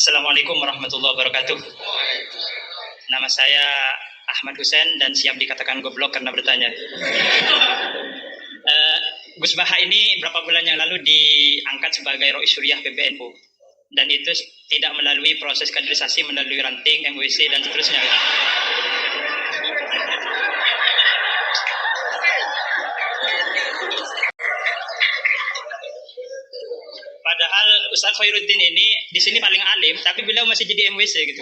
Assalamualaikum warahmatullahi wabarakatuh. Nama saya Ahmad Hussein dan siap dikatakan goblok karena bertanya. Gus Baha ini berapa bulan yang lalu diangkat sebagai Rois Suriah PBNU dan itu tidak melalui proses kaderisasi melalui ranting, MWC dan seterusnya. Padahal Ustaz Khairuddin ini di sini paling alim, tapi beliau masih jadi MWC gitu.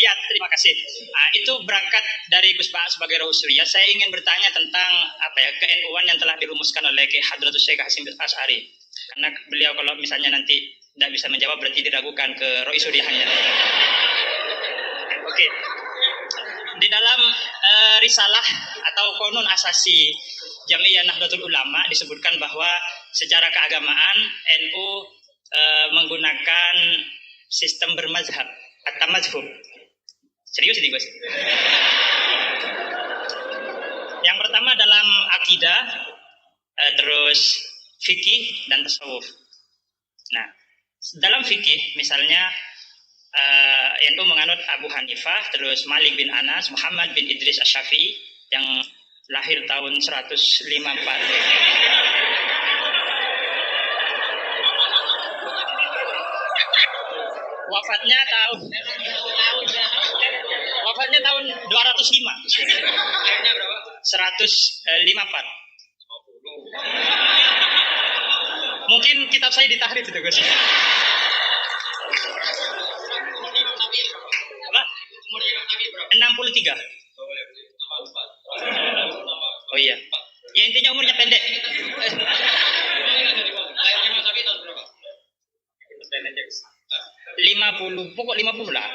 Ya, terima kasih. Nah, itu berangkat dari Gus Baha sebagai Rois Suriah. Saya ingin bertanya tentang ke-NU-an yang telah dirumuskan oleh Kiai Hadratus Syekh Hasyim Asy'ari. Karena beliau kalau misalnya nanti tidak bisa menjawab berarti diragukan ke Rois Suriahnya. Oke. Di dalam risalah atau konun asasi Jam'iyah Nahdlatul Ulama disebutkan bahwa secara keagamaan NU menggunakan sistem bermazhab atau mazhub. Serius ini Gus. Yang pertama dalam akidah, terus fikih dan tasawuf. Nah, dalam fikih misalnya NU menganut Abu Hanifah, terus Malik bin Anas, Muhammad bin Idris Asy-Syafi'i yang lahir tahun 154. Wafatnya tahun 205. 154. Mungkin kitab saya ditahrif itu Gus. Apa? 63. Oh iya. Ya intinya umurnya pendek. 50, pokok 50 lah.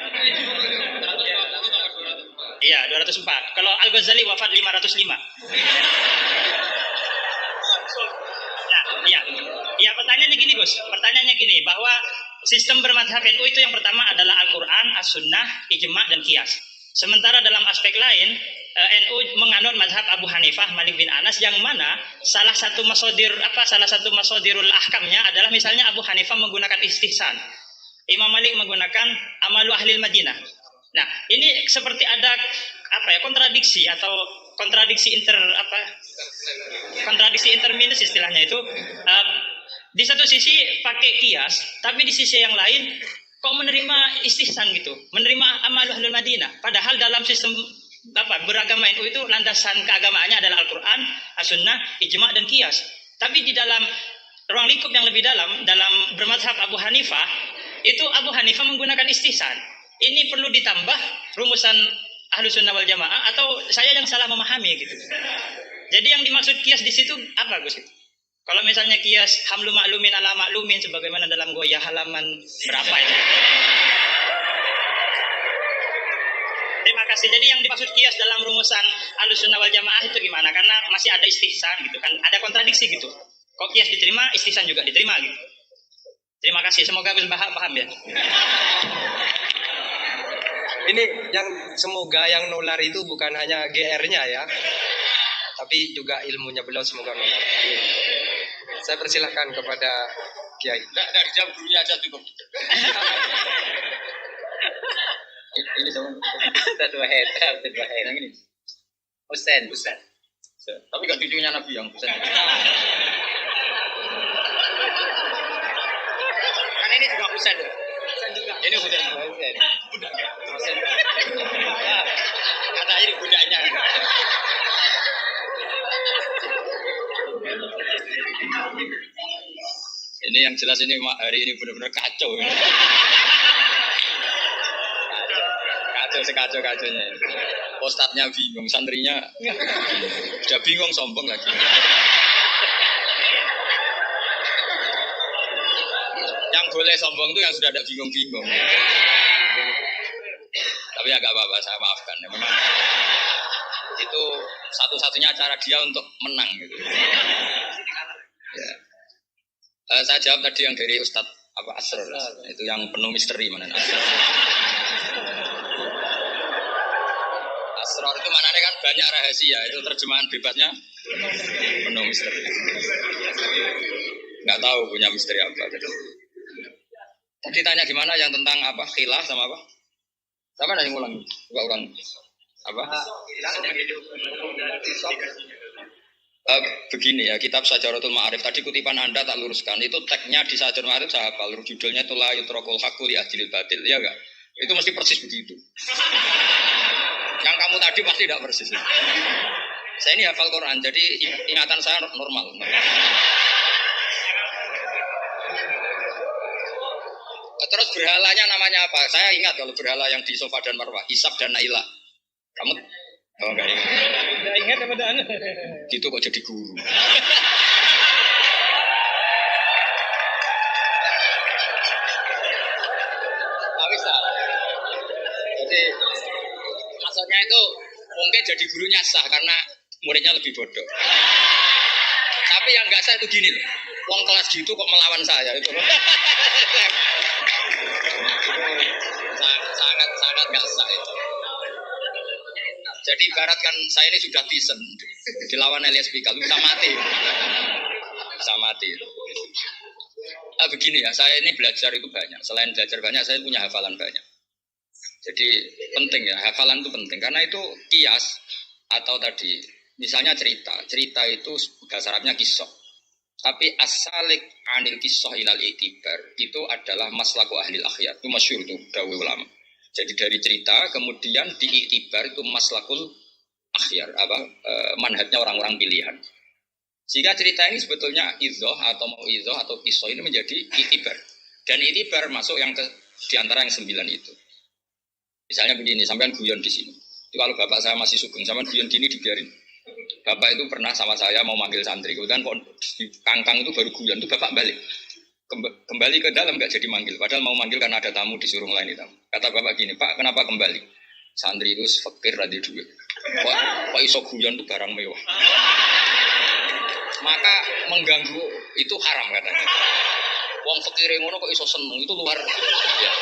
Iya, 204. Kalau Al-Ghazali wafat 505. Nah, iya. Ya, pertanyaannya gini, Gus. Pertanyaannya gini, bahwa sistem bermadhab NU itu yang pertama adalah Al-Quran, As-Sunnah, Ijma' dan Qiyas. Sementara dalam aspek lain, NU menganut madhab Abu Hanifah, Malik bin Anas, yang mana salah satu masodirul ahkamnya adalah misalnya Abu Hanifah menggunakan istihsan, Imam Malik menggunakan amalu ahlil Madinah. Nah, ini seperti ada kontradiksi atau kontradiksi interminus istilahnya itu. Di satu sisi pakai kias, tapi di sisi yang lain kok menerima istihsan gitu, menerima amalu ahlul Madinah. Padahal dalam sistem beragama NU itu landasan keagamaannya adalah Al-Quran, As-Sunnah, Ijma' dan Qiyas. Tapi di dalam ruang lingkup yang lebih dalam bermadhab Abu Hanifah, itu Abu Hanifah menggunakan istihsan. Ini perlu ditambah rumusan Ahlus Sunnah wal Jamaah atau saya yang salah memahami gitu. Jadi yang dimaksud Qiyas di situ apa Gus? Kalau misalnya Qiyas hamlu maklumin ala maklumin sebagaimana dalam Ghoyah halaman berapa itu? Terima kasih. Jadi yang dimaksud Qiyas dalam rumusan Ahlus Sunnah wal Jamaah itu gimana? Karena masih ada istihsan gitu kan, ada kontradiksi gitu. Kok Qiyas diterima, istihsan juga diterima gitu. Terima kasih. Semoga Gus Baha paham ya. Ini yang semoga yang nular itu bukan hanya GR-nya ya, tapi juga ilmunya beliau semoga nular. Saya persilahkan kepada Kiai. Dari jam gurunya aja cukup. Ini sama dua head yang ini. Husain. Tapi gak cucunya Nabi yang Husain. Kan ini juga Husain. Ini Husain. Budak ya. Husain. Kata ini budaknya. Ini yang jelas ini hari ini benar-benar kacau. Sekacau-kacaunya. Ustadznya bingung, santrinya udah bingung, sombong lagi. Yang boleh sombong itu yang sudah ada bingung-bingung. Tapi ya gak apa-apa, saya maafkan. Ya, memang itu satu-satunya cara dia untuk menang gitu. Ya. Saya jawab tadi yang dari Ustadz Asrul, itu yang penuh misteri mana Asrul. Asrar itu maknanya kan banyak rahasia. Itu terjemahan bebasnya penuh misteri. Nggak tahu punya misteri apa gitu. Tadi tanya gimana yang tentang apa khilah sama apa? Sama ada yang ulang? Coba ulang. Apa? Begini ya, kitab Syajaratul Ma'arif tadi kutipan Anda tak luruskan. Itu tagnya di Syajaratul Ma'arif saya hafal. Judulnya itu la yutrakul haqqu li ajlil batil, ya enggak? Itu mesti persis begitu. Yang kamu tadi pasti tidak persis. Saya ini hafal Quran, jadi ingatan saya normal. Terus berhalanya namanya apa? Saya ingat kalau berhala yang di Sofa dan Marwah, Isab dan Naila. Kamu oh enggak ingat? Enggak ingat apa dan? Gitu kok jadi guru. Nggak bisa. Jadi maksudnya itu mungkin jadi gurunya sah karena muridnya lebih bodoh. Tapi yang nggak sah itu gini loh. Wong kelas gitu kok melawan saya itu loh. Sangat nggak sah itu. Jadi ibarat kan saya ini sudah tisen dilawan Elias Pikal bisa mati. Bisa mati. Begini ya, saya ini belajar itu banyak. Selain belajar banyak, saya punya hafalan banyak. Jadi penting ya, hafalan itu penting karena itu kias atau tadi misalnya cerita itu bahasa Arabnya kisah. Tapi asalik anil kisah ilal itibar itu adalah maslaku ahli akhyar. Itu masyhur itu dawuh ulama. Jadi dari cerita kemudian diiktibar itu maslakul akhyar manhajnya orang-orang pilihan. Sehingga cerita ini sebetulnya izoh atau mau izoh atau kisah ini menjadi iktibar. Dan iktibar masuk yang di antara yang 9 itu. Misalnya begini, sampean guyon di sini. Itu kalau bapak saya masih sugeng, sampean guyon gini dibiarin. Bapak itu pernah sama saya mau manggil santri, kemudian di kangkang itu baru guyon, itu bapak balik. Kembali ke dalam nggak jadi manggil, padahal mau manggil karena ada tamu disuruh melayani tamu. Kata bapak gini, Pak kenapa kembali? Santri itu fakir radhi duit. Kok iso guyon itu barang mewah. Maka mengganggu itu haram katanya. Wong fakir yang ngono kok iso seneng itu luar. Ya.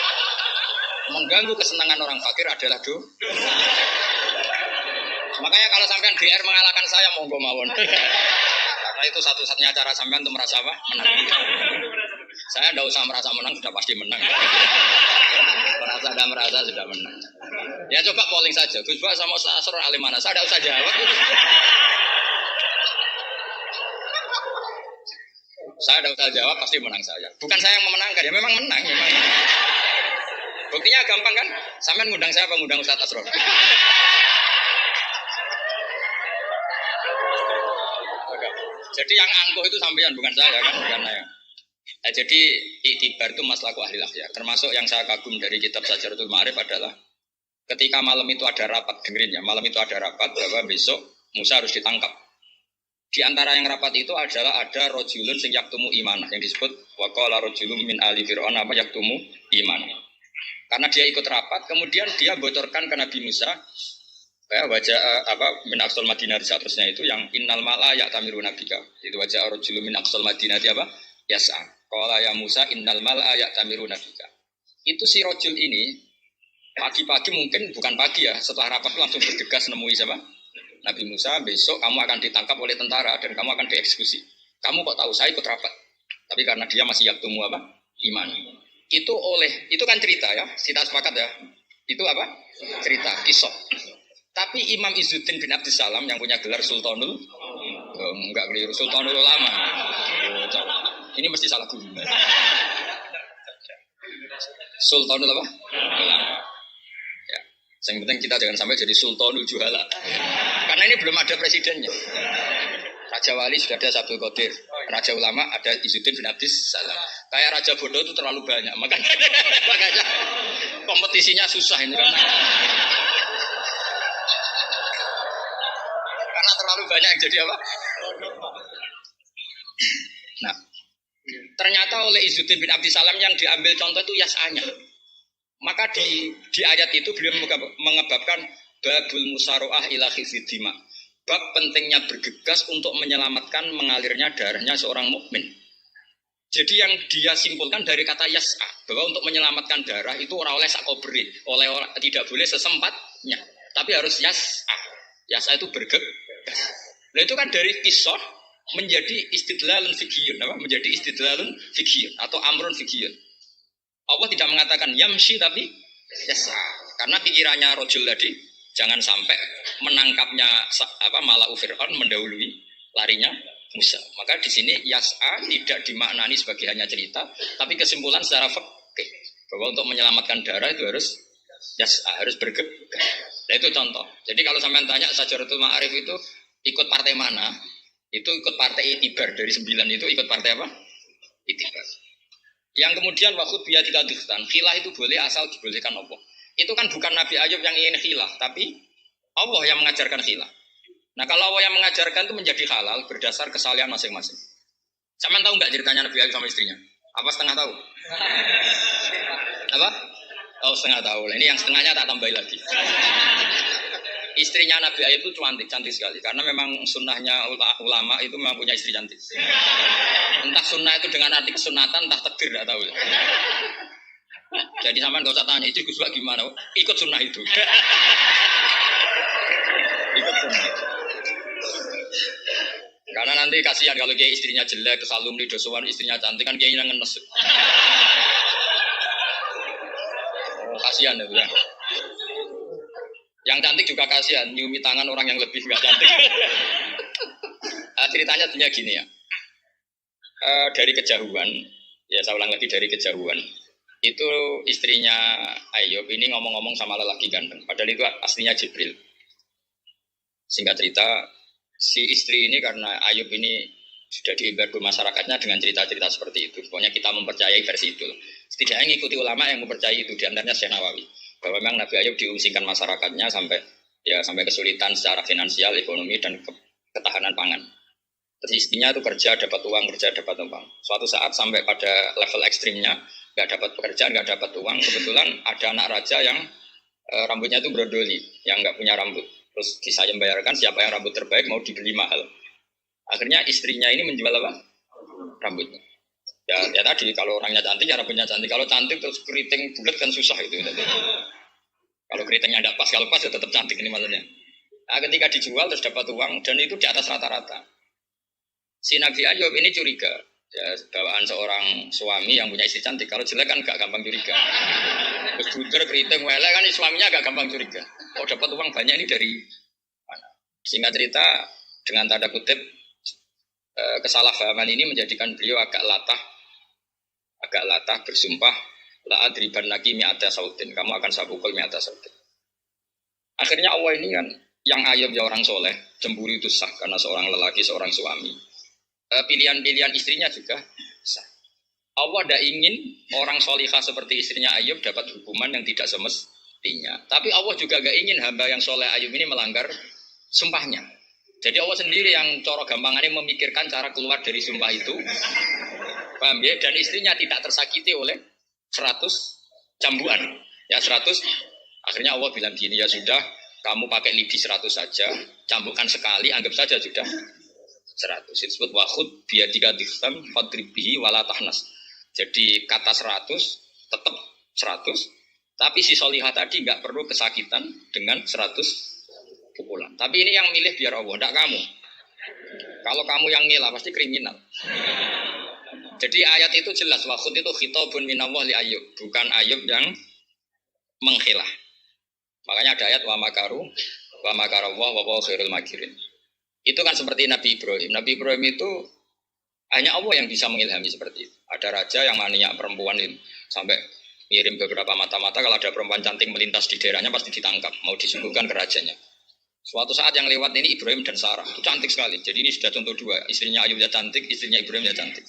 Mengganggu kesenangan orang fakir adalah Makanya kalau sampean GR mengalahkan saya monggo mawon. Karena itu satu-satunya cara sampean untuk merasa apa? Menang. Saya tidak usah merasa menang, sudah pasti menang. Merasa sudah menang. Ya coba polling saja. Gus Bak sama Ustaz Asror alim mana? Saya tidak usah jawab. Saya tidak usah jawab, pasti menang saya. Bukan saya yang memenangkan, ya memang menang. Memang. Buktinya gampang kan? Sampean ngundang saya apa ngundang Ustaz Asror? Jadi yang angkuh itu sampean bukan saya kan, bukan saya. Nah, jadi iktibar itu maslaku ahli akhyar. Termasuk yang saya kagum dari kitab Syajaratul Ma'arif adalah ketika malam itu ada rapat, dengerin ya, malam itu ada rapat bahwa besok Musa harus ditangkap. Di antara yang rapat itu adalah ada rojulun sing yaktumu imanah yang disebut waqala rojulun min ali fir'aun apa yaktumu imanah. Karena dia ikut rapat, kemudian dia bocorkan ke Nabi Musa wajah min aqsal Madinah seterusnya itu yang innal mala ya'tamiru nabika. Itu wajah rojulun min aqsal Madinah apa? Yas'a. Qala ya Musa innal mala ya'tamiru nabika. Itu si rojul ini pagi-pagi mungkin bukan pagi ya, setelah rapat langsung bergegas nemui siapa? Nabi Musa, besok kamu akan ditangkap oleh tentara dan kamu akan dieksekusi. Kamu kok tahu saya ikut rapat? Tapi karena dia masih yaktumu apa? Iman. Itu kan cerita ya, kita sepakat ya. Itu apa? Cerita, kisah. Tapi Imam Izzuddin bin Abdissalam yang punya gelar Sultanul enggak keliru, Sultanul Ulama. Ini mesti salah guru. Sultanul apa? Ulama. Ya. Yang penting kita jangan sampai jadi Sultanul Juhala. Karena ini belum ada presidennya. Raja Wali sudah ada Abdul Qadir. Raja Ulama ada Izzuddin bin Abdissalam. Kayak Raja Bodoh itu terlalu banyak. Makanya kompetisinya susah ini karena terlalu banyak yang jadi apa? Nah, ternyata oleh Izzuddin bin Abdissalam yang diambil contoh itu yas'anya. Maka di ayat itu beliau mengebabkan babul musaroah ila khifidima. Bab pentingnya bergegas untuk menyelamatkan mengalirnya darahnya seorang mukmin. Jadi yang dia simpulkan dari kata yas'a bahwa untuk menyelamatkan darah itu ora oleh sakobri, tidak boleh sesempatnya. Tapi harus yas'a. Yas'a itu bergegas. Nah itu kan dari kisah menjadi istidlalun fiqhiyun, apa? Menjadi istidlalun fiqhiyun atau amrun fiqhiyun. Allah tidak mengatakan yamshi tapi yas'a. Karena pikirannya rojul tadi jangan sampai menangkapnya malau Fir'aun mendahului larinya Musa. Maka di sini yas'a tidak dimaknani sebagai hanya cerita, tapi kesimpulan secara fikih bahwa untuk menyelamatkan darah itu harus yas'a, harus bergegas. Nah itu contoh. Jadi kalau sampean tanya Syajaratul Ma'arif itu ikut partai mana? Itu ikut partai Itibar dari 9 itu ikut partai apa? Itibar. Yang kemudian waktu biadika dikhtan, khilah itu boleh asal dibolehkan Allah. Itu kan bukan Nabi Ayub yang ingin khilah, tapi Allah yang mengajarkan khilah. Nah kalau Allah yang mengajarkan itu menjadi halal berdasar kesalahan masing-masing. Sampean tahu nggak ceritanya Nabi Ayub sama istrinya? Apa setengah tahu? Apa? Oh setengah tahu. Ini yang setengahnya tak tambahin lagi. Istrinya Nabi Ayub itu cantik sekali. Karena memang sunnahnya ulama itu memang punya istri cantik. Entah sunnah itu dengan arti kesunatan, entah takdir, tidak tahu. Jadi sampean gak usah tanya, itu Gus gimana? Ikut sunnah itu. Ikut sunnah. Karena nanti kasihan kalau dia istrinya jelek, terus alumni dosuan istrinya cantik kan dia yang ngenes. Oh, kasihan ya. Yang cantik juga kasihan, nyiumi tangan orang yang lebih gak cantik. Ceritanya sebenarnya gini ya. Dari kejauhan, ya saya ulang lagi dari kejauhan. Itu istrinya Ayub ini ngomong-ngomong sama lelaki ganteng. Padahal itu aslinya Jibril. Singkat cerita, si istri ini karena Ayub ini sudah diibarkan masyarakatnya dengan cerita-cerita seperti itu. Pokoknya kita mempercayai versi itu. Setidaknya mengikuti ulama yang mempercayai itu, diantaranya Syekh Nawawi. Bahwa memang Nabi Ayub diungsingkan masyarakatnya sampai kesulitan secara finansial, ekonomi, dan ketahanan pangan. Terus istrinya itu kerja dapat uang. Suatu saat sampai pada level ekstrimnya, nggak dapat pekerjaan, nggak dapat uang. Kebetulan ada anak raja yang rambutnya itu brodoli, yang nggak punya rambut. Terus saya membayarkan siapa yang rambut terbaik mau dibeli mahal. Akhirnya istrinya ini menjual apa? Rambutnya. Ya tadi kalau orangnya cantik ya rambutnya cantik. Kalau cantik terus keriting bulat kan susah itu. Kalau keritingnya tidak pas, kalau pas ya tetap cantik ini maksudnya. Nah, ketika dijual terus dapat uang dan itu di atas rata-rata. Si Nabi Ayub ini curiga. Ya, bawaan seorang suami yang punya istri cantik. Kalau jelek kan gak gampang curiga. Terus buder, keriting, welek kan suaminya agak gampang curiga. Oh dapat uang banyak ini dari mana? Singkat cerita dengan tanda kutip kesalahpahaman ini menjadikan beliau agak latah bersumpah la adriban lagi mi'ata sautin, kamu akan saya pukul mi'ata sautin. Akhirnya Allah ini kan yang Ayub ya orang soleh, cemburu itu sah karena seorang lelaki, seorang suami. Pilihan-pilihan istrinya juga sah. Allah tidak ingin orang solihah seperti istrinya Ayub dapat hukuman yang tidak semestinya. Tapi Allah juga tidak ingin hamba yang soleh Ayub ini melanggar sumpahnya. Jadi Allah sendiri yang coro gampangannya memikirkan cara keluar dari sumpah itu. Paham ya? Dan istrinya tidak tersakiti oleh 100 cambuan. Ya 100. Akhirnya Allah bilang gini, ya sudah, kamu pakai lidi 100 saja, cambukkan sekali, anggap saja sudah 100. Itu disebut wahud biadika diftam fadribihi wala tahnas. Jadi kata 100 tetap 100, tapi si solihah tadi nggak perlu kesakitan dengan 100 pukulan. Tapi ini yang milih biar Allah, tidak kamu. Kalau kamu yang ngilah pasti kriminal. Jadi ayat itu jelas, wahud itu khitabun minallah li Ayub, bukan Ayub yang menghilah. Makanya ada ayat wa makaru wa makarallah wa huwa khairul makirin. Itu kan seperti Nabi Ibrahim. Nabi Ibrahim itu hanya Allah yang bisa mengilhami seperti itu. Ada raja yang maniak perempuan itu sampai ngirim beberapa mata-mata kalau ada perempuan cantik melintas di daerahnya pasti ditangkap, mau disuguhkan ke rajanya. Suatu saat yang lewat ini Ibrahim dan Sarah, itu cantik sekali. Jadi ini sudah contoh dua, istrinya Ayub ya cantik, istrinya Ibrahim ya cantik.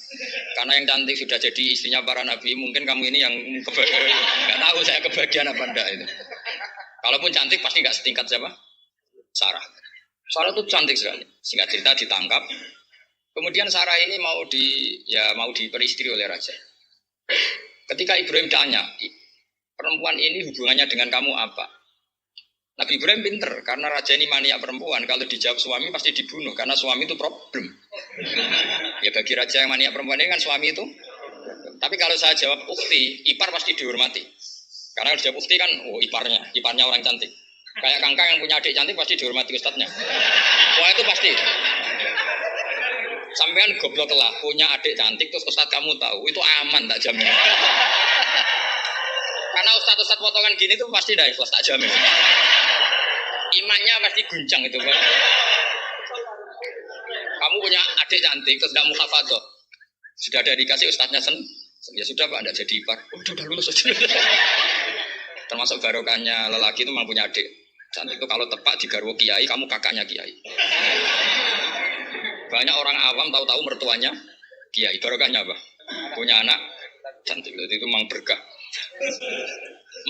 Karena yang cantik sudah jadi istrinya para nabi, mungkin kamu ini yang nggak tahu saya kebahagiaan apa enggak itu. Kalaupun cantik pasti nggak setingkat siapa? Sarah. Sarah itu cantik sekali. Singkat cerita ditangkap. Kemudian Sarah ini mau diperistri oleh raja. Ketika Ibrahim tanya, perempuan ini hubungannya dengan kamu apa? Nabi Ibrahim pinter, karena raja ini maniak perempuan. Kalau dijawab suami pasti dibunuh, karena suami itu problem. Ya bagi raja yang maniak perempuan ini kan suami itu. Tapi kalau saya jawab ukti, ipar pasti dihormati. Karena kalau dijawab ukti kan, oh iparnya orang cantik. Kayak Kangkang yang punya adik cantik pasti dihormati ustadznya. Wah itu pasti. Sampean goblok lah punya adik cantik terus ustadz kamu tahu itu aman tak jamin. Karena ustadz potongan gini tuh pasti dah ikhlas tak jamin. Imannya pasti guncang itu Pak. Kamu punya adik cantik terus nggak muhafadzah. Sudah ada dikasih ustadznya ya sudah Pak enggak jadi ipar. Udah lulus aja. Termasuk barokahnya lelaki itu memang punya adik cantik itu kalau tepat di garwo kiai kamu kakaknya kiai. Banyak orang awam tahu-tahu mertuanya kiai. Barokahnya apa? Punya anak cantik itu memang berkah.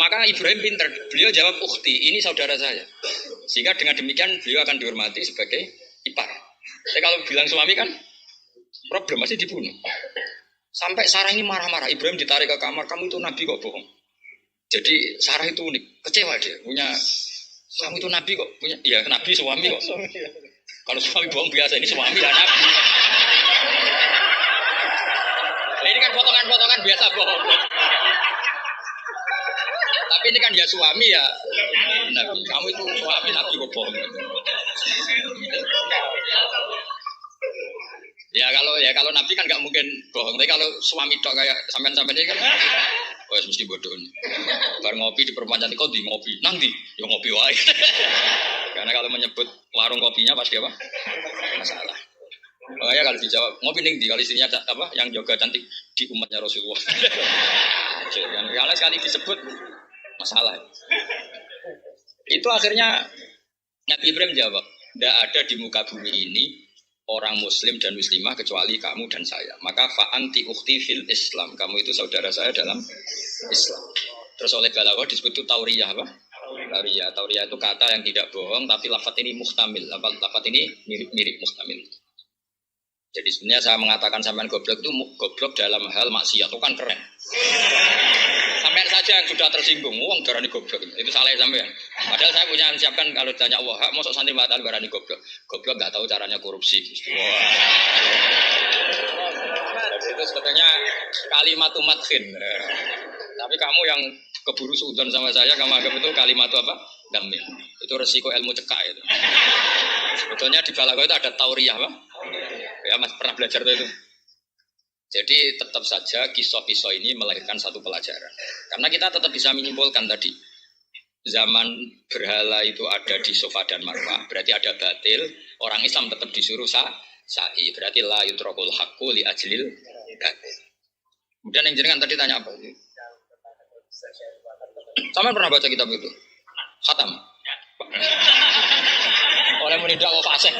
Maka Ibrahim pintar. Beliau jawab ukhti, ini saudara saya. Sehingga dengan demikian beliau akan dihormati sebagai ipar. Tapi kalau bilang suami kan problem masih dibunuh. Sampai Sarah ini marah-marah. Ibrahim ditarik ke kamar, kamu itu nabi kok bohong. Jadi Sarah itu unik, kecewa dia. Punya kamu itu nabi kok punya, iya nabi suami kok. Kalau suami bohong biasa, ini suami dan nabi. Nah, ini kan potongan-potongan biasa bohong. Tapi ini kan ya suami ya nabi. Kamu itu suami nabi kok bohong. Ya kalau nabi kan nggak mungkin bohong. Tapi kalau suami tok kayak sampean-sampean ini kan, wah mesti bodoh. Bar ngopi di perempuan cantik kok di ngopi, nanti ya ngopi wae. Karena kalau menyebut warung kopinya pasti apa? Masalah. Makanya kalau dijawab ngopi ning di kalau istrinya apa yang jaga cantik di umatnya Rasulullah. Kalau sekali disebut masalah. Itu akhirnya Nabi Ibrahim jawab, tidak ada di muka bumi ini orang muslim dan muslimah kecuali kamu dan saya. Maka fa'anti ukhti fil Islam. Kamu itu saudara saya dalam Islam. Terus oleh Balaghah disebut itu tauriyah apa? Tauriyah itu kata yang tidak bohong tapi lafaz ini muhtamil. Lafaz ini mirip muhtamil. Jadi sebenarnya saya mengatakan sampean goblok itu goblok dalam hal maksiat itu kan keren. Sampean saja yang sudah tersinggung, wong darani goblok. Itu salah sampean. Padahal saya punya siapkan kalau ditanya wah, mosok santri matan darani goblok. Goblok enggak tahu caranya korupsi. Wah. Itu sebetulnya kalimat madkhin. Tapi kamu yang keburu suudzon sama saya, kamu anggap itu kalimat apa? Damil. Itu resiko ilmu cekak itu. Sebetulnya di Balaghah itu ada tauriyah, apa? Ya Mas pernah belajar itu. Jadi tetap saja kisah-kisah ini melahirkan satu pelajaran. Karena kita tetap bisa menyimpulkan tadi. Zaman berhala itu ada di Safa dan Marwah, berarti ada batil. Orang Islam tetap disuruh sa'i, berarti la yutrakul haqqu li ajlil batil. Kemudian yang jenengan tadi tanya apa? Sama pernah baca kitab itu? Khatam. Oleh menidak wa fasih.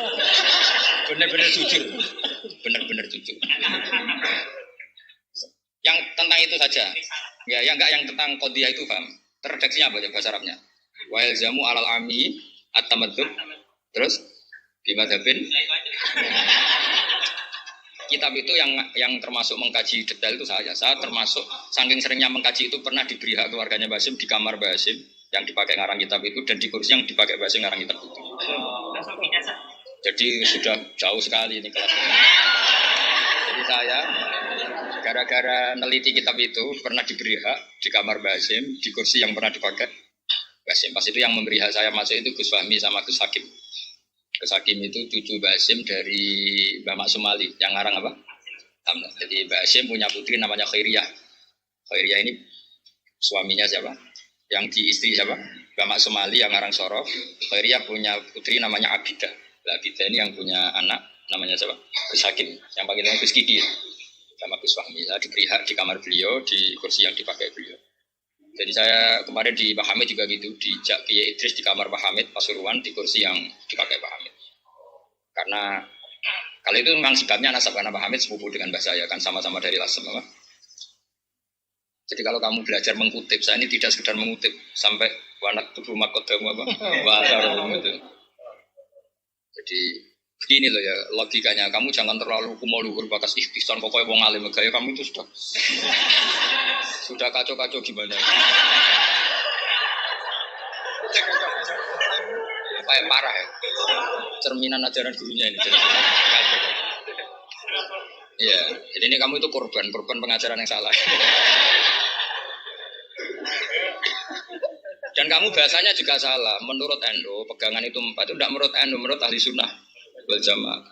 Benar-benar jujur. Benar-benar jujur. Yang tentang itu saja. Ya, yang enggak yang tentang qadhiyah itu paham. Redaksinya apa ya bahasa Arabnya? Wa ilzamu alal ami at-tamaddud. Terus bimadhabin. Kitab itu yang termasuk mengkaji detail itu saya. Saya termasuk saking seringnya mengkaji itu pernah diberi hak keluarganya Basim di kamar Basim yang dipakai ngarang kitab itu dan di kursi yang dipakai Basim ngarang kitab itu. Jadi sudah jauh sekali ini kelasnya. Jadi saya gara-gara neliti kitab itu pernah diberi hak di kamar Basim di kursi yang pernah dipakai Basim. Pas itu yang memberi hak saya masuk itu Gus Fahmi sama Gus Hakim. Gus Hakim itu cucu Basim dari Mbak Maksumali yang ngarang apa? Jadi Basim punya putri namanya Khairiyah. Khairiyah ini suaminya siapa? Yang di istri siapa? Mbak Maksumali yang ngarang Sorof. Khairiyah punya putri namanya Abidah. Abidah ini yang punya anak namanya siapa? Gus Hakim. Yang panggilannya Gus Kiki sama Gus Fahmi. Saya diberi hak di kamar beliau di kursi yang dipakai beliau. Jadi saya kemarin di Pak Hamid juga gitu, di Kiai Idris di kamar Pak Hamid Pasuruan di kursi yang dipakai Pak Hamid. Karena kalau itu memang sebabnya nasab karena Pak Hamid sepupu dengan Mbah saya kan sama-sama dari Lasem apa? Jadi kalau kamu belajar mengutip, saya ini tidak sekedar mengutip sampai wanak tubuh makodamu apa? Gitu. Jadi begini loh ya logikanya, kamu jangan terlalu kumoluhur bakas ikhtisan pokoknya wong alim gaya kamu itu sudah kacau-kacau gimana? Kayak parah ya. Cerminan ajaran gurunya ini. Iya, jadi ini kamu itu korban pengajaran yang salah. Dan Dan kamu bahasanya juga salah. Menurut Endo, pegangan itu 4 itu tidak menurut Endo, menurut ahli sunnah wal jamaah.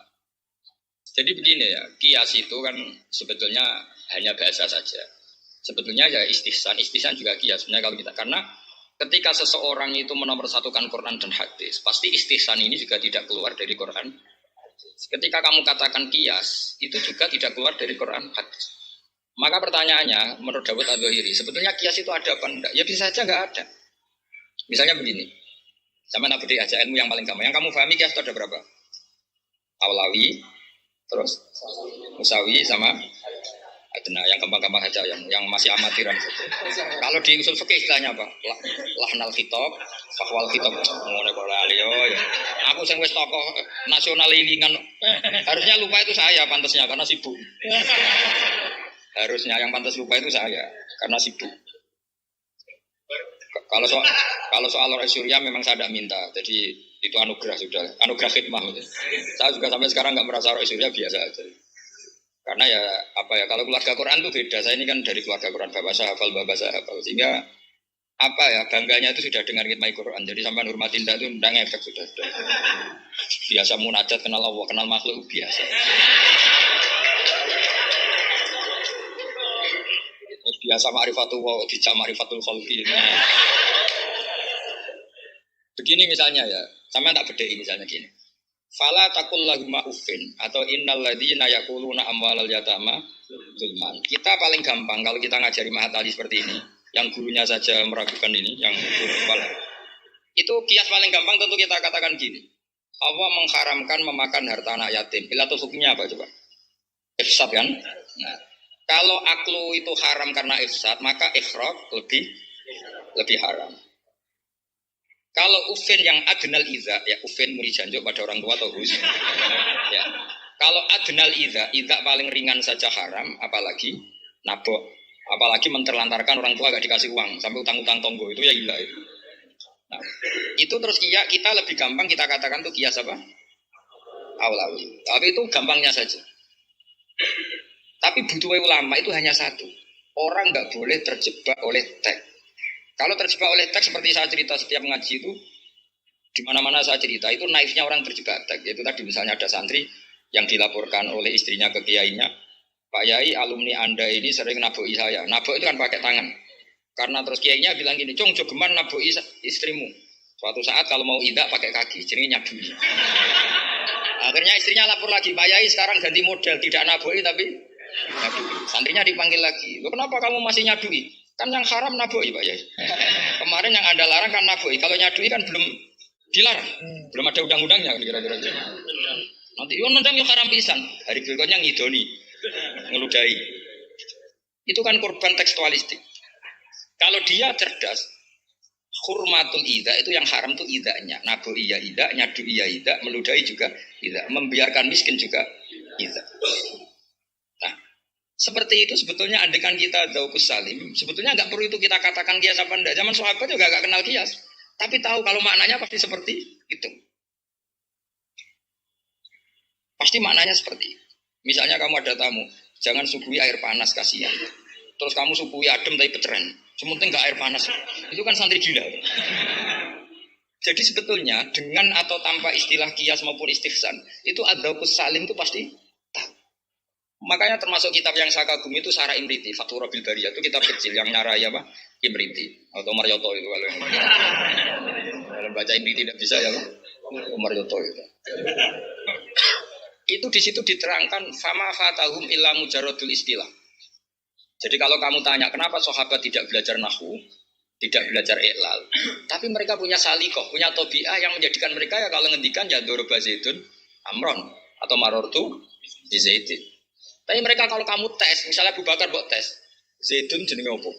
Jadi begini ya, kias itu kan sebetulnya hanya bahasa saja. Sebetulnya ya istihsan juga kias. Sebenarnya kalau kita, karena ketika seseorang itu menomorsatukan Quran dan hadis, pasti istihsan ini juga tidak keluar dari Quran. Ketika kamu katakan kias, itu juga tidak keluar dari Quran hadis. Maka pertanyaannya, menurut Dawud Al-Zahiri, sebetulnya kias itu ada apa enggak? Ya bisa saja enggak ada. Misalnya begini, sama nak beri aja ilmu yang paling gampang. Yang kamu pahami kias itu ada berapa? Aulawi, terus Musawi sama Adna, yang gampang-gampang saja, yang masih amatiran. Kalau di usul fikih istilahnya apa? Lahnal khitab, fahwal khitab. Ngono kok lali yo. Aku sing wis tokoh nasional ilingan. Harusnya lupa itu saya pantasnya karena sibuk. Harusnya yang pantas lupa itu saya karena sibuk. Kalau soal orang Syria memang saya tidak minta, jadi itu anugerah sudah, anugerah khidmah. Saya juga sampai sekarang nggak merasa orang Syria biasa aja. Karena ya apa ya, kalau keluarga Quran itu beda. Saya ini kan dari keluarga Quran, bapak saya hafal, sehingga apa ya, bangganya itu sudah dengar khidmah Quran. Jadi sampai hormatin itu tidak ngefek sudah. Biasa munajat, kenal Allah, kenal makhluk biasa. Biasa ma'rifatul wa dijak ma'rifatul khalqi. Begini misalnya ya, sama tak bedai misalnya gini. Fala takul lahum ma'ufin atau innal ladzina yaquluna amwalal yatama zulman. Kita paling gampang kalau kita ngajari Mahatali seperti ini, yang gurunya saja meragukan ini, yang guru kepala. Itu kias paling gampang tentu kita katakan gini. Allah mengharamkan memakan harta anak yatim. Pilatus hukumnya apa coba? Ifsad kan? Nah, kalau aklu itu haram karena ifsad, maka ikhraq lebih haram. Kalau ufin yang adnal iza, ya ufin muni janjuk pada orang tua atau hus. Ya. Kalau adnal iza paling ringan saja haram, apalagi nabok, apalagi menterlantarkan orang tua gak dikasih uang sampai utang-utang tonggo, itu ya gila itu. Nah, itu terus kita lebih gampang kita katakan tuh kias apa? Aulawi. Tapi itu gampangnya saja. Tapi butuh ulama itu hanya satu. Orang nggak boleh terjebak oleh teks. Kalau terjebak oleh teks seperti saya cerita setiap ngaji itu, di mana-mana saya cerita itu naifnya orang terjebak teks. Yaitu tadi misalnya ada santri yang dilaporkan oleh istrinya ke kiainya, Pak Yai alumni Anda ini sering naboi saya. Nabok itu kan pakai tangan. Karena terus kiainya bilang gini, Cong jogeman naboi istrimu. Suatu saat kalau mau idak pakai kaki, jadi nyadui. Akhirnya istrinya lapor lagi, Pak Yai sekarang ganti model, tidak naboi tapi nyadui. Santrinya dipanggil lagi, lo kenapa kamu masih nyadui? Kan yang haram naboi Pak Yai. Kemarin yang Anda larang kan naboi, kalau nyadui kan belum dilarang, belum ada undang-undangnya kira-kira. Nanti nendang yuk haram pisan, hari berikutnya ngidoni, ngeludahi. Itu kan korban tekstualistik. Kalau dia cerdas, hurmatul ida itu yang haram tuh idanya, naboi ya ida, nyadui ya ida, meludahi juga ida, membiarkan miskin juga ida. Seperti itu sebetulnya andekan kita Daukus Salim, sebetulnya nggak perlu itu kita katakan kias apa enggak. Zaman sahabat juga nggak kenal kias, tapi tahu kalau maknanya pasti seperti itu. Pasti maknanya seperti itu. Misalnya kamu ada tamu, jangan suguhi air panas kasihan. Terus kamu suguhi adem tapi peceren, sementing nggak air panas. Itu kan santri gila. Jadi sebetulnya dengan atau tanpa istilah kias maupun istihsan, itu Daukus Salim itu pasti. Makanya termasuk kitab yang saya kagumi itu Sarah Imriti, Fathur Rabil Bariyah, itu kitab kecil yang nyarai apa? Imriti atau Marioto itu kalau baca Imriti tidak bisa ya, Marioto itu. Itu di situ diterangkan fama fatahum illa mujarradul istilah. Jadi kalau kamu tanya kenapa sahabat tidak belajar nahwu, tidak belajar i'lal, tapi mereka punya salikoh, punya tobiah yang menjadikan mereka ya kalau ngendikan ya doroba zaitun amron atau marortu di zaitin. Tapi mereka kalau kamu tes, misalnya Abu Bakar buat tes, zaitun jenenge opo?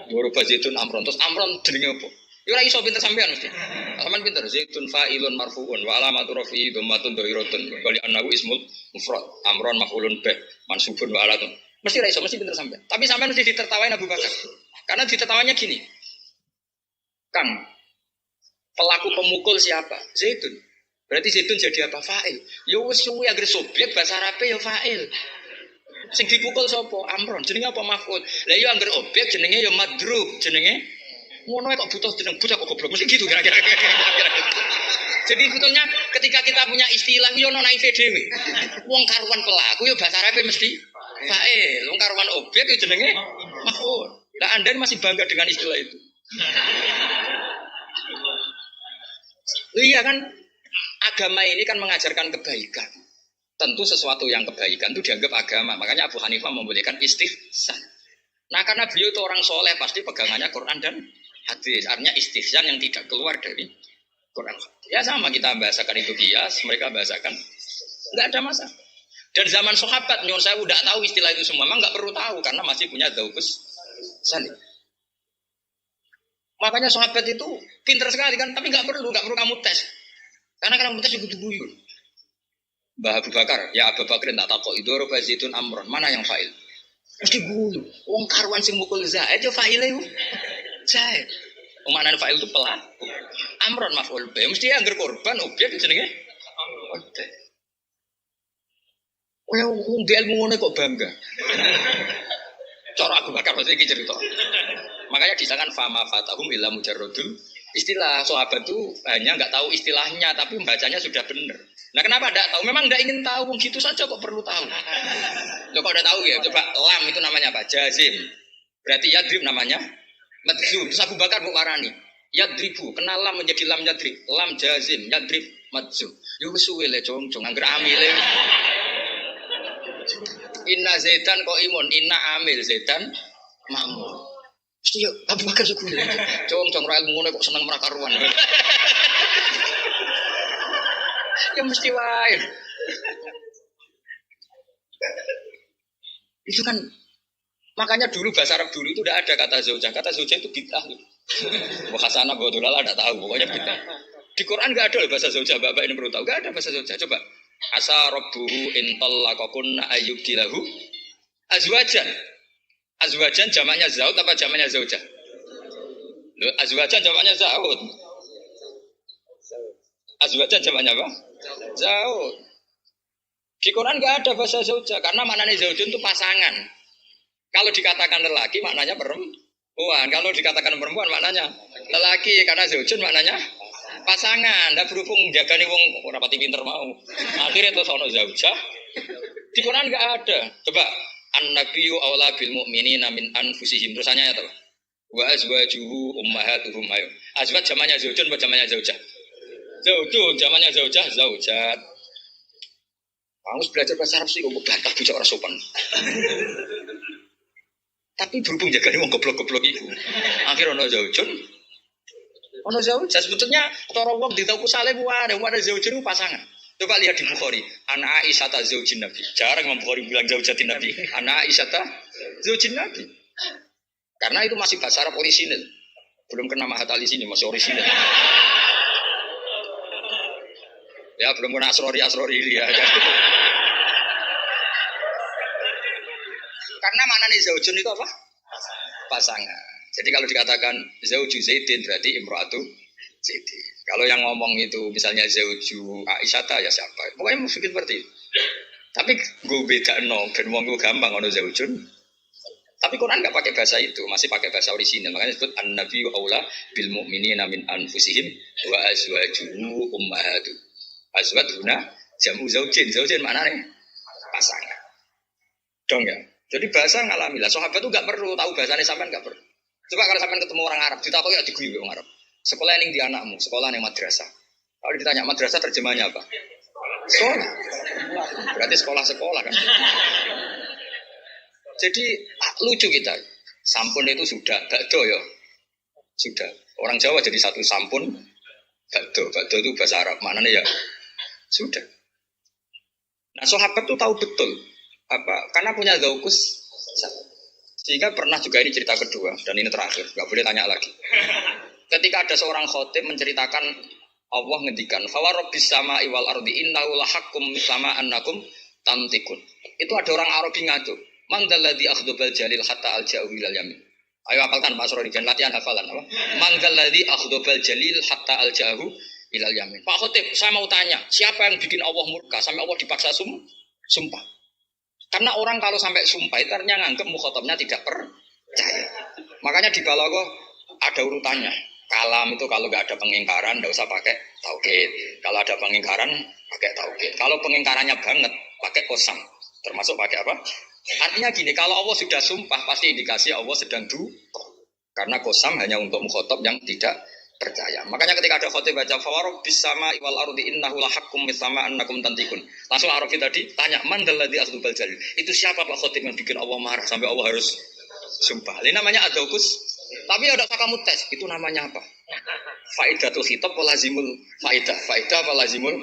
Doroba zaitun amron, terus amron jenenge opo? Ya ora iso pinter sampean mesti. Sampean pinter zaitun fa'ilun marfu'un wa alamatu rafi'i dhammatun dhahiratun bali annahu ismul mufrad amron maf'ulun bih mansubun wa alatun. Mesti ra iso, mesti pinter sampean. Tapi sampean mesti ditertawain Abu Bakar. Karena ditertawanya gini. Kang, pelaku pemukul siapa? Zaitun. Berarti zaitun jadi apa? Fa'il. Ya wis suwi anggere subjek bahasa Arabe ya fa'il. Sing dipukul sapa? Amron. Jenenge apa maf'ul? Lah ya anggere objek jenenge ya madrub, jenenge ngono kok butuh jeneng bocah kok goblok mesti gitu kira-kira. Jadi sebetulnya ketika kita punya istilah yo ono nang dhewe. Wong karuan pelaku yo bahasa Arab mesti fa'il, wong karuan objek yo jenenge maf'ul. Nah, Anda masih bangga dengan istilah itu. Iya kan, agama ini kan mengajarkan kebaikan. Tentu sesuatu yang kebaikan itu dianggap agama. Makanya Abu Hanifah membolehkan istihsan. Nah, karena beliau itu orang soleh, pasti pegangannya Quran dan hadis. Artinya istihsan yang tidak keluar dari Quran. Ya sama, kita bahasakan itu kias, mereka bahasakan. Nggak ada masalah. Dan zaman sahabat, nyuruh saya udah tahu istilah itu semua. Memang nggak perlu tahu, karena masih punya dzauqus salih. Makanya sahabat itu pintar sekali kan, tapi nggak perlu kamu tes. Karena kalau kamu tes itu buyur. Mbah Abu Bakar, ya Abu Bakar tak takut itu roba zaitun amron, mana yang fa'il? Mesti buyur. Wong karuan sing mukul zaid yo fa'ile yo. Zaid. Maknane fa'il itu pelaku. Amron maf'ul bih, mesti angger korban objek jenenge. Objek. Wong di ilmu ngono kok bangga. Cara Abu Bakar mesti iki cerita. Makanya disangkan fama fatahum illa mujarrodul istilah sahabat itu hanya nggak tahu istilahnya tapi membacanya sudah benar. Nah kenapa tidak tahu? Memang tidak ingin tahu, gitu saja kok perlu tahu. Loh kok udah tahu ya? Coba lam itu namanya apa? Jazim. Berarti yadrib namanya madzu. Terus Abu Bakar bukarani yadribu, kenal lam menjadi lam yadrib. Lam jazim, yadrib madzu. Yo wis suwe le jong-jong angger amile. Inna zaitan kok imun, inna amil zaitan makmur. Mesti yuk, Abu Bakar suku ini. Cong ilmu ngono kok seneng merakaruan. Ya mesti wae. Itu kan makanya dulu bahasa Arab dulu itu tidak ada kata zaujah. Kata zaujah itu bid'ah. Wah Hasanah Bodolala tidak tahu, pokoknya bid'ah. Di Quran nggak ada loh bahasa zaujah. Bapak ini perlu tahu, nggak ada bahasa zaujah. Coba. Asa rabbuhu in talaqakunna ayyubdilahu azwajan. Azwajan jamaknya zaud apa jamaknya zaujah? Loh, azwajan jamaknya zaud. Azwajan jamaknya apa? Zaud. Di Quran nggak ada bahasa zaujah karena maknanya zaujun itu pasangan. Kalau dikatakan lelaki maknanya perempuan. Kalau dikatakan perempuan maknanya lelaki karena zaujun maknanya pasangan. Ndak berhubung jagani wong ora pati pinter mau. Akhirnya terus ono zaujah. Di Quran nggak ada. Coba an-nabiyyu aula bil mu'minina min anfusihim. Terusannya ya toh. Wa azwajuhu ummahatuhum ayo. Azwaj zamannya zaujun apa zamannya zaujah? Zaujun zamannya zaujah, zaujat. Kamu belajar bahasa Arab sih kok bantah bocah ora sopan. Tapi berhubung jagane wong goblok-goblok iku. Akhir ono zaujun. Ono zaujah sebetulnya cara wong ditauku saleh kuwi ada zaujun pasangan. Coba lihat di Bukhari, Ana Aisyah ta zaujin Nabi. Jarang Imam Bukhari bilang zaujatin Nabi. Ana Aisyah ta zaujin Nabi. Karena itu masih bahasa Arab orisinil. Belum kena mahat alis ini masih orisinil. Ya belum kena asrori ya. Karena maknanya zaujun itu apa? Pasangan. Jadi kalau dikatakan zauju Zaidin berarti imro'atu Zaidin. Kalau yang ngomong itu misalnya zauju Aisyata ya siapa? Pokoknya mungkin seperti itu. Tapi gue beda ben wong gue gampang ono zaujun. Tapi Quran nggak pakai bahasa itu, masih pakai bahasa orisinal. Makanya disebut an-nabiyyu aula bil mu'minina min anfusihim wa azwajuhu ummahatu. Azwajuna jamu zaujin. Zaujin maknanya pasangan. Dong ya. Jadi bahasa ngalamilah. Sahabat itu nggak perlu tahu bahasanya sampean nggak perlu. Coba kalau sampean ketemu orang Arab, ditakoki ya diguyu orang Arab. Sekolah yang di anakmu, sekolah yang madrasah. Kalau ditanya madrasah terjemahnya apa? Sekolah. Berarti sekolah-sekolah kan. Jadi lucu kita. Sampun itu sudah, bakdo ya. Sudah. Orang Jawa jadi satu sampun, bakdo. Bakdo itu bahasa Arab. Maknanya ya sudah. Nah sahabat itu tahu betul. Karena punya zaukus. Sehingga pernah juga ini cerita kedua. Dan ini terakhir, gak boleh tanya lagi. Ketika ada seorang khotib menceritakan Allah ngendikan fa rabbis samai wal ardi innahu lahaqqum sama annakum tantikun. Itu ada orang Arabi ngaco. Man dzalladzi akhdabal jalil hatta alja'u ilal yamin. Ayo hafalkan Pak Surodi dan latihan hafalan apa? Man dzalladzi akhdabal jalil hatta alja'u ilal yamin. Pak khotib, saya mau tanya, siapa yang bikin Allah murka sampai Allah dipaksa sumpah? Karena orang kalau sampai sumpah itu artinya nganggep mukhatabnya tidak percaya. Makanya di balaghah ada urutannya. Kalam itu kalau nggak ada pengingkaran, nggak usah pakai tauhid. Kalau ada pengingkaran, pakai tauhid. Kalau pengingkarannya banget, pakai kosam. Termasuk pakai apa? Artinya gini, kalau Allah sudah sumpah, pasti indikasi Allah sedang karena kosam hanya untuk mukhotob yang tidak percaya. Makanya ketika ada khotib baca fawarob bisama iwal ardi innahu lahakum misama annakum tantikun. Langsung Arafi tadi tanya man dalladzi asdubal jalil. Itu siapa Pak khotib yang bikin Allah marah sampai Allah harus sumpah? Ini namanya adzaukus. Tapi ada kamu tes, itu namanya apa? Faidatul khitab walazimul faidah. Faidah walazimul.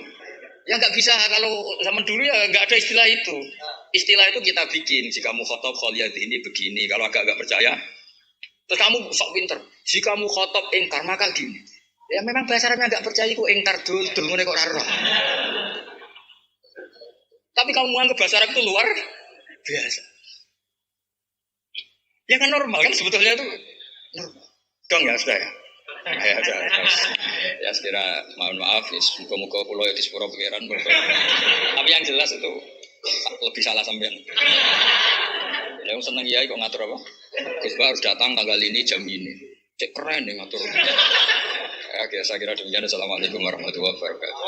Ya nggak bisa kalau zaman dulu ya nggak ada istilah itu. Istilah itu kita bikin. Jika mukhotob kholiyat ini begini. Kalau agak percaya, terus kamu sok pinter. Jika mukhotob ingkar maka gini. Ya memang bahasa Arabnya nggak percaya kok ingkar dul ngene kok ora. Tapi kamu menganggap bahasa Arab itu luar biasa. Ya kan normal kan sebetulnya itu. Dong ya sudah ya. Ya sekira mohon maaf, muka-muka pulau di sepuro pikiran. Tapi yang jelas itu lebih salah sampean. Yang seneng ya kok ngatur apa? Gus harus datang tanggal ini jam ini. Cek keren nih ngatur. Ya, saya kira demikian. Assalamualaikum warahmatullahi wabarakatuh.